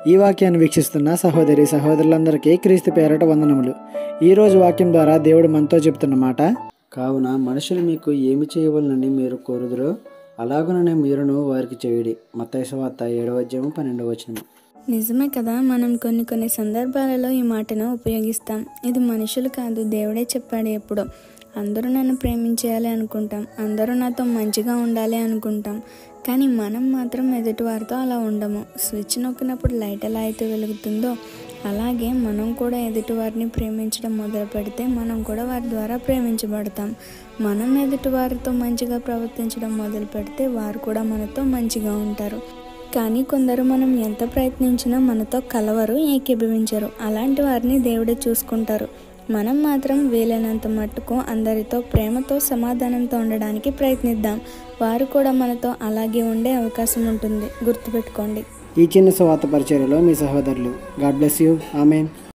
ఈ వాక్యాన్ని వీక్షిస్తున్న సహోదరి సహోదరులందరికీ క్రీస్తు పేరట వందనములు. ఈరోజు వాక్యం ద్వారా దేవుడు మనతో చెప్తున్న మాట, కావున మనుషులు మీకు ఏమి చేయవలనని మీరు కోరుదురో అలాగుననే మీరును వారికి చేయుడి. మత్తయి సువార్త 7:12. నిజమే కదా. మనం కొన్ని సందర్భాలలో ఈ మాటను ఉపయోగిస్తాం. ఇది మనుషులు కాదు, దేవుడే చెప్పాడు. ఎప్పుడో అందరూ నన్ను ప్రేమించేయాలి అనుకుంటాం, అందరూ నాతో మంచిగా ఉండాలి అనుకుంటాం. కానీ మనం మాత్రం ఎదుటి వారితో అలా ఉండము. స్విచ్ నొక్కినప్పుడు లైట్ ఎలా అయితే వెలుగుతుందో అలాగే మనం కూడా ఎదుటి వారిని ప్రేమించడం మొదలు పెడితే మనం కూడా వారి ద్వారా ప్రేమించబడతాం. మనం ఎదుటి వారితో మంచిగా ప్రవర్తించడం మొదలు పెడితే వారు కూడా మనతో మంచిగా ఉంటారు. కానీ కొందరు మనం ఎంత ప్రయత్నించినా మనతో కలవరు, ఏకీభవించరు. అలాంటి వారిని దేవుడే చూసుకుంటారు. మనం మాత్రం వీలైనంత మట్టుకు అందరితో ప్రేమతో సమాధానంతో ఉండడానికి ప్రయత్నిద్దాం. వారు కూడా మనతో అలాగే ఉండే అవకాశం ఉంటుంది. గుర్తుపెట్టుకోండి. ఈ చిన్న సువార్త పరిచర్యలో మీ సహోదరులు. God bless you. ఆమేన్.